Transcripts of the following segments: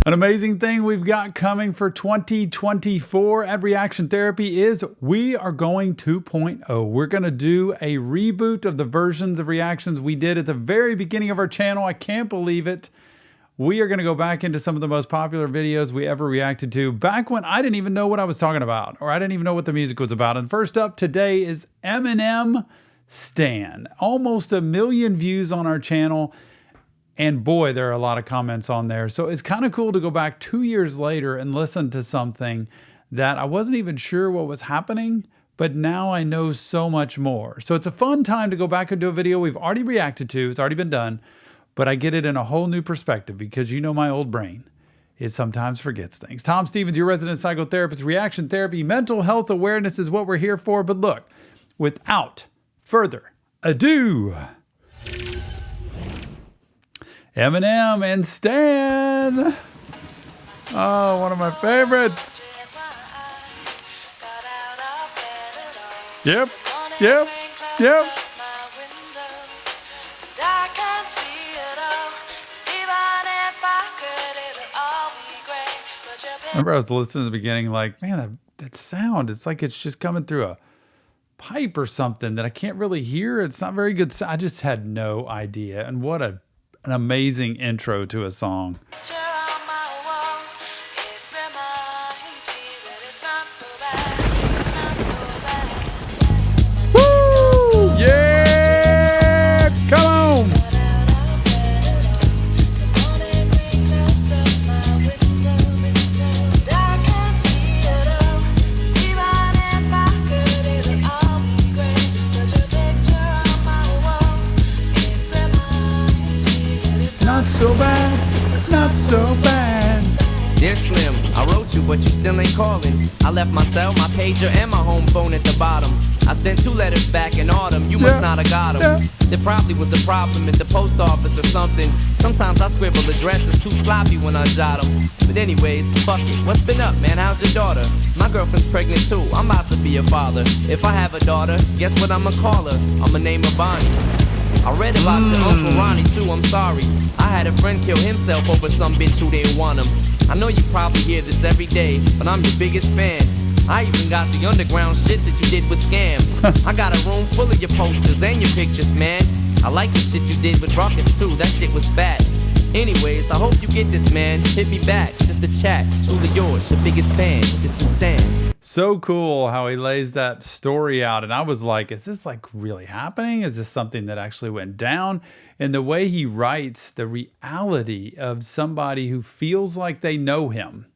An amazing thing we've got coming for 2024 at Reaction Therapy is we are going 2.0. We're going to do a reboot of the versions of reactions we did at the very beginning of our channel. I can't believe it. We are going to go back into some of the most popular videos we ever reacted to back when I didn't even know what I was talking about, or I didn't even know what the music was about. And first up today is Eminem Stan. Almost 1 million views on our channel. And boy, there are a lot of comments on there. So it's kind of cool to go back 2 years later and listen to something that I wasn't even sure what was happening, but now I know so much more. So it's a fun time to go back and do a video we've already reacted to. It's already been done, but I get it in a whole new perspective because you know my old brain. It sometimes forgets things. Tom Stevens, your resident psychotherapist. Reaction therapy, mental health awareness is what we're here for. But look, without further ado, Eminem and Stan. Oh, one of my favorites. Yep. Remember I was listening to the beginning like, man, that sound, it's like it's just coming through a pipe or something that I can't really hear. It's not very good. I just had no idea. And what an amazing intro to a song. Woo! Yeah! Come on! Not so bad, it's not so bad. Dear Slim, I wrote you, but you still ain't calling. I left my cell, my pager, and my home phone at the bottom. I sent 2 letters back in autumn, you must not have got them. There probably was a problem at the post office or something. Sometimes I scribble addresses too sloppy when I jot them. But anyways, fuck it, what's been up, man? How's your daughter? My girlfriend's pregnant too, I'm about to be a father. If I have a daughter, guess what I'ma call her? I'ma name her Bonnie. I read about your Uncle Ronnie too, I'm sorry. I had a friend kill himself over some bitch who didn't want him. I know you probably hear this every day, but I'm your biggest fan. I even got the underground shit that you did with Scam. I got a room full of your posters and your pictures, man. I like the shit you did with Rockets too, that shit was fat. Anyways, I hope you get this, man. Hit me back, just a chat. Truly yours, your biggest fan. This is Stan. So cool how he lays that story out. And I was like, is this like really happening? Is this something that actually went down? And the way he writes the reality of somebody who feels like they know him.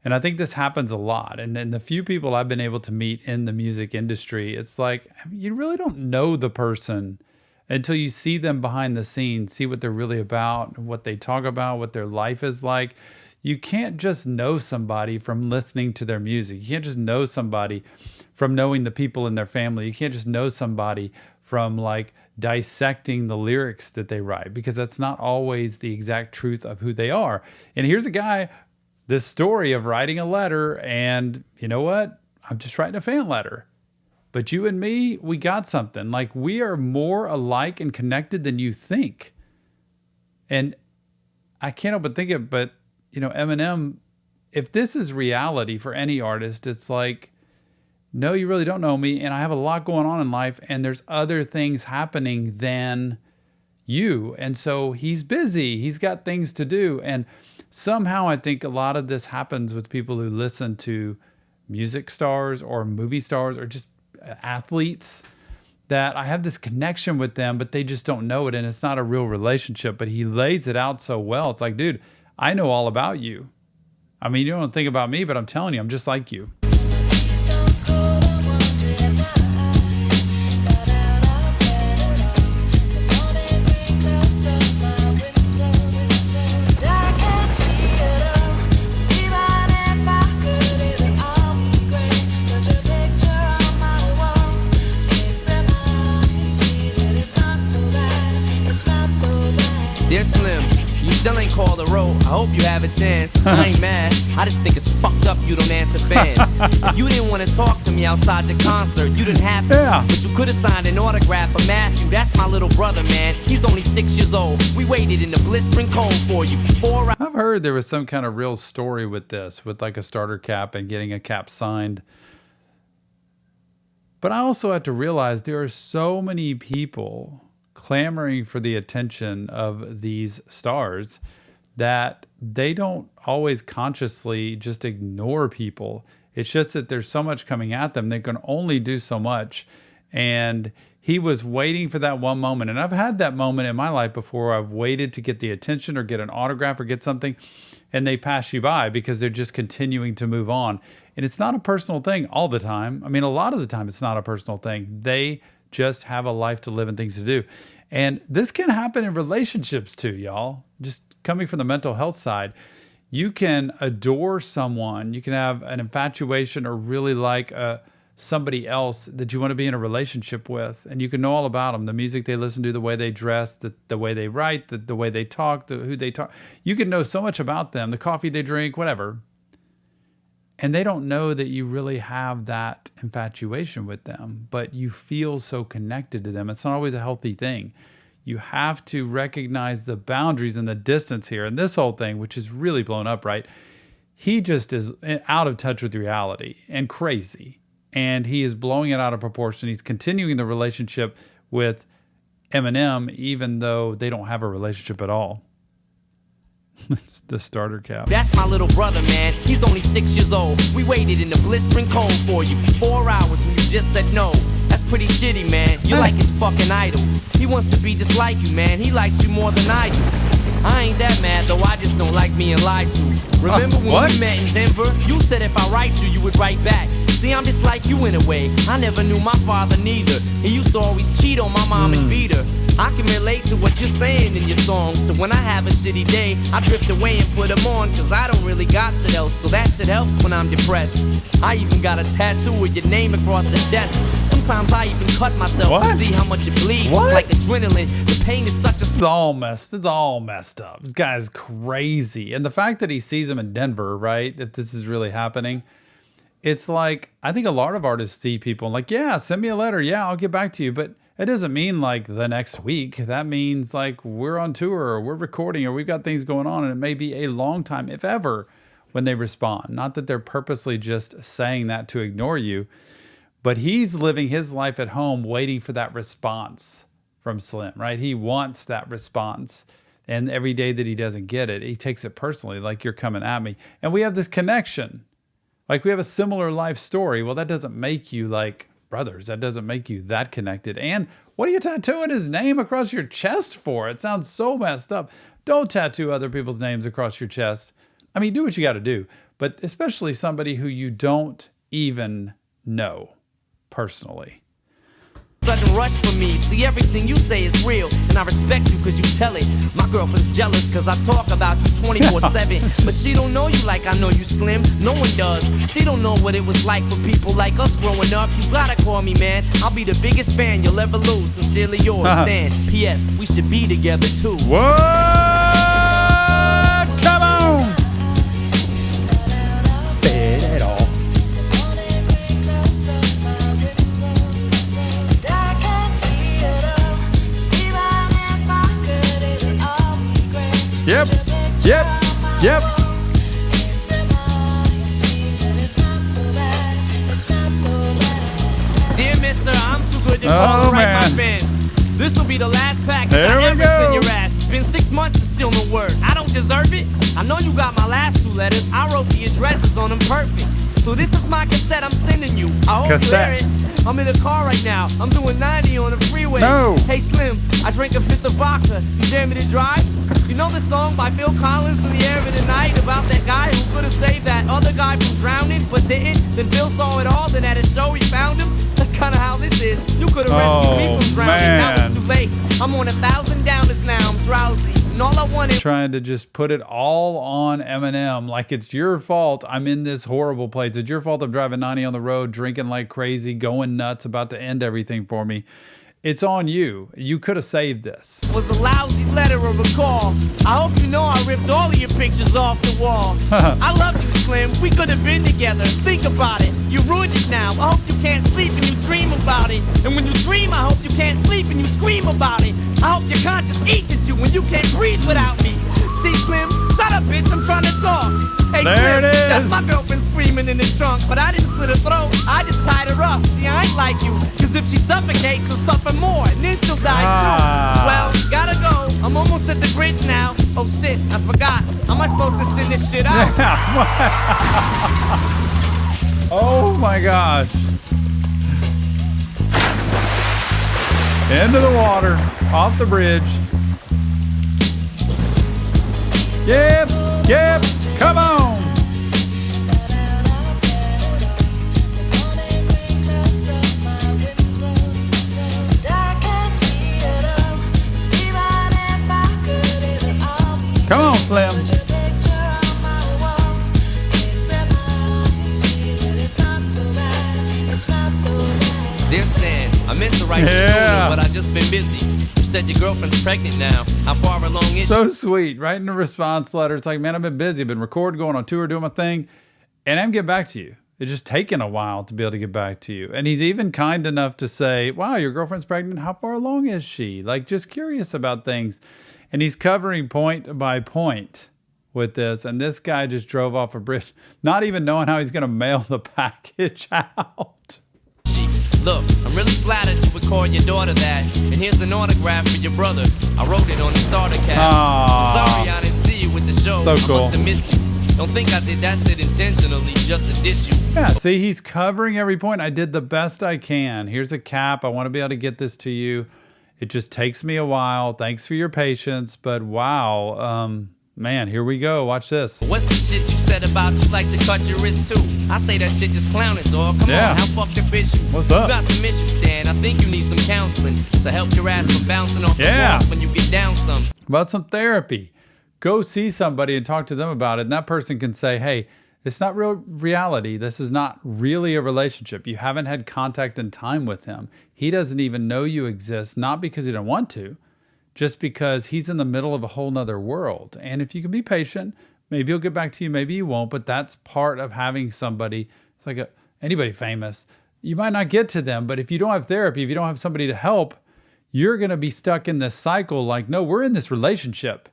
And I think this happens a lot. And the few people I've been able to meet in the music industry, it's like, you really don't know the person until you see them behind the scenes, see what they're really about, what they talk about, what their life is like. You can't just know somebody from listening to their music. You can't just know somebody from knowing the people in their family. You can't just know somebody from like dissecting the lyrics that they write, because that's not always the exact truth of who they are. And here's a guy, this story of writing a letter, and you know what? I'm just writing a fan letter. But you and me, we got something. Like, we are more alike and connected than you think. And I can't help but think it, but you know, Eminem, if this is reality for any artist, it's like, no, you really don't know me, and I have a lot going on in life, and there's other things happening than you. And so he's busy. He's got things to do. And somehow I think a lot of this happens with people who listen to music stars or movie stars or just athletes, that I have this connection with them, but they just don't know it, and it's not a real relationship. But he lays it out so well. It's like, dude, I know all about you. I mean, you don't think about me, but I'm telling you, I'm just like you. Dear Slim, you still ain't called a road. I hope you have a chance. I ain't mad, I just think it's fucked up you don't answer fans. If you didn't want to talk to me outside your concert, you didn't have to. But you could have signed an autograph for Matthew. That's my little brother, man. He's only 6 years old. We waited in the blistering cold for you for 4 hours. I've heard there was some kind of real story with this, with like a starter cap and getting a cap signed. But I also have to realize there are so many people clamoring for the attention of these stars that they don't always consciously just ignore people. It's just that there's so much coming at them, they can only do so much. And he was waiting for that one moment. And I've had that moment in my life before. I've waited to get the attention or get an autograph or get something, and they pass you by because they're just continuing to move on. And it's not a personal thing all the time. I mean, a lot of the time it's not a personal thing. They just have a life to live and things to do. And this can happen in relationships too, y'all. Just coming from the mental health side, you can adore someone. You can have an infatuation or really like somebody else that you want to be in a relationship with. And you can know all about them, the music they listen to, the way they dress, the way they write, the way they talk, who they talk. You can know so much about them, the coffee they drink, whatever. And they don't know that you really have that infatuation with them, but you feel so connected to them. It's not always a healthy thing. You have to recognize the boundaries and the distance here. And this whole thing, which is really blown up, right? He just is out of touch with reality and crazy. And he is blowing it out of proportion. He's continuing the relationship with Eminem, even though they don't have a relationship at all. It's the starter cap. That's my little brother, man. He's only 6 years old. We waited in the blistering cold for you for 4 hours and you just said no. That's pretty shitty, man. You're like his fucking idol. He wants to be just like you, man. He likes you more than I do. I ain't that mad, though. I just don't like being lied to. Remember when we met in Denver? You said if I write you would write back. See, I'm just like you in a way. I never knew my father neither. He used to always cheat on my mom and beat her. I can relate to what you're saying in your songs. So when I have a shitty day, I drift away and put them on. Cause I don't really got shit else. So that shit helps when I'm depressed. I even got a tattoo with your name across the chest. Sometimes I even cut myself to see how much it bleeds. It's like adrenaline. The pain is such a... It's all messed up. This guy's crazy. And the fact that he sees him in Denver, right? If this is really happening, it's like, I think a lot of artists see people like, yeah, send me a letter. Yeah, I'll get back to you. But it doesn't mean like the next week. That means like we're on tour or we're recording or we've got things going on. And it may be a long time, if ever, when they respond. Not that they're purposely just saying that to ignore you, but he's living his life at home waiting for that response from Slim, right? He wants that response. And every day that he doesn't get it, he takes it personally, like you're coming at me. And we have this connection. Like we have a similar life story. Well, that doesn't make you like brothers. That doesn't make you that connected. And what are you tattooing his name across your chest for? It sounds so messed up. Don't tattoo other people's names across your chest. I mean, do what you got to do, but especially somebody who you don't even know personally. Sudden rush for me. See, everything you say is real, and I respect you cause you tell it. My girlfriend's jealous cause I talk about you 24/7. But she don't know you like I know you, Slim. No one does. She don't know what it was like for people like us growing up. You gotta call me, man. I'll be the biggest fan you'll ever lose. Sincerely yours, Stan. P.S. We should be together too. What? Come on! It all. Yep. Dear mister, I'm too good to call and write my fans. This will be the last package I ever send your ass. It's been 6 months and still no word. I don't deserve it. I know you got my last 2 letters. I wrote the addresses on them perfect. So this is my cassette I'm sending you. I hope you hear it. I'm in the car right now. I'm doing 90 on the freeway. No. Hey Slim, I drank a fifth of vodka. You dare me to drive? You know the song by Phil Collins, In the Air of the Night, about that guy who could have saved that other guy from drowning, but didn't? Then Phil saw it all, then at a show he found him. That's kind of how this is. You could have rescued me from drowning. Now it's too late. I'm on 1,000 downers now. I'm drowsy. And all I wanted... Trying to just put it all on Eminem. Like it's your fault I'm in this horrible place. It's your fault I'm driving 90 on the road, drinking like crazy, going nuts, about to end everything for me. It's on you. You could have saved this. Was a lousy letter or a call. I hope you know I ripped all of your pictures off the wall. I love you, Slim. We could have been together. Think about it. You ruined it now. I hope you can't sleep and you dream about it. And when you dream, I hope you can't sleep and you scream about it. I hope your conscience eats at you when you can't breathe without me. See, Slim? Shut up, bitch. I'm trying to talk. Hey, there Slim, it is. That's my girlfriend screaming in the trunk. But I didn't slit her throat. I just tied her up. See, I ain't like you. Cause if she suffocates, she'll suffer more. And then she'll die too. Well, gotta go. I'm almost at the bridge now. Oh shit, I forgot. How am I supposed to send this shit out? Oh my gosh. Into the water, off the bridge. Yep, yep, come on. Come on, Slim. Dear Stan, I meant to write you sooner, but I've just been busy. You said your girlfriend's pregnant now. How far along is she? So sweet. Writing a response letter. It's like, man, I've been busy. I've been recording, going on tour, doing my thing. And I'm getting back to you. It's just taken a while to be able to get back to you. And he's even kind enough to say, wow, your girlfriend's pregnant. How far along is she? Like, just curious about things. And he's covering point by point with this. And this guy just drove off a bridge, not even knowing how he's going to mail the package out. Look, I'm really flattered you would call your daughter that. And here's an autograph for your brother. I wrote it on the starter cap. I'm sorry I didn't see you with the show. So cool. I must have missed you. Don't think I did that shit intentionally just to diss you. Yeah, see, he's covering every point. I did the best I can. Here's a cap. I want to be able to get this to you. It just takes me a while. Thanks for your patience. But wow, man, here we go. Watch this. What's the shit you said about you like to cut your wrist too? I say that shit just clowning, dog. Come on, how fucked up is you? What's up? You got some issues, Stan. I think you need some counseling to help your ass from bouncing off the walls when you get down some. About some therapy. Go see somebody and talk to them about it. And that person can say, hey, it's not real reality. This is not really a relationship. You haven't had contact and time with him. He doesn't even know you exist, not because he don't want to, just because he's in the middle of a whole nother world. And if you can be patient, maybe he'll get back to you, maybe he won't, but that's part of having somebody. It's like anybody famous. You might not get to them, but if you don't have therapy, if you don't have somebody to help, you're going to be stuck in this cycle like, no, we're in this relationship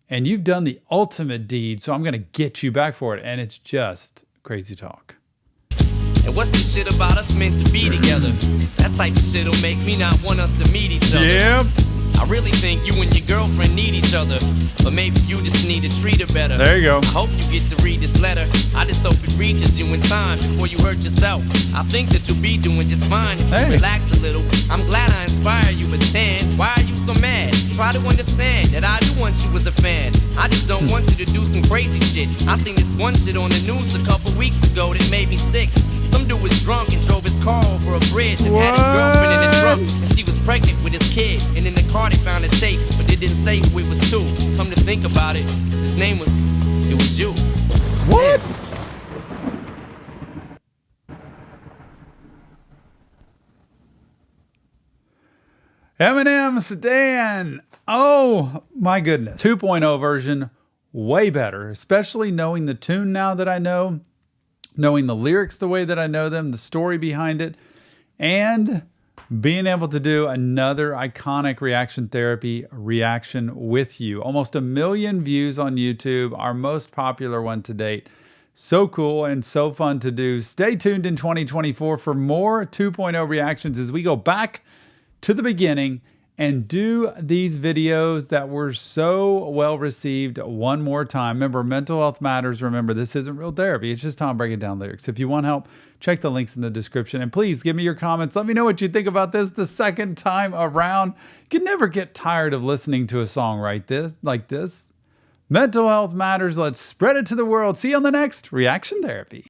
and you've done the ultimate deed, so I'm going to get you back for it. And it's just crazy talk. And what's the shit about us meant to be together? That type of shit'll make me not want us to meet each other. Yep. I really think you and your girlfriend need each other, but maybe you just need to treat her better. There you go. I hope you get to read this letter. I just hope it reaches you in time before you hurt yourself. I think that you'll be doing just fine if you relax a little. I'm glad I inspire you, but Stan, why are you so mad? Try to understand that I do want you as a fan. I just don't want you to do some crazy shit. I seen this one shit on the news a couple weeks ago that made me sick. Some dude was drunk and drove his car over a bridge and had his girlfriend in the trunk, and she was pregnant with his kid. And in the car they found a tape, but they didn't say who it was to. Come to think about it, his name was, it was you. What? Eminem Sedan. Oh my goodness. 2.0 version, way better, especially knowing the tune now that I know, knowing the lyrics the way that I know them, the story behind it, and being able to do another iconic reaction therapy reaction with you. Almost 1 million views on YouTube, our most popular one to date. So cool and so fun to do. Stay tuned in 2024 for more 2.0 reactions as we go back to the beginning and do these videos that were so well received one more time. Remember, mental health matters. Remember, this isn't real therapy. It's just Tom breaking down lyrics. If you want help, check the links in the description. And please give me your comments. Let me know what you think about this the second time around. You can never get tired of listening to a song like this. Mental health matters. Let's spread it to the world. See you on the next Reaction Therapy.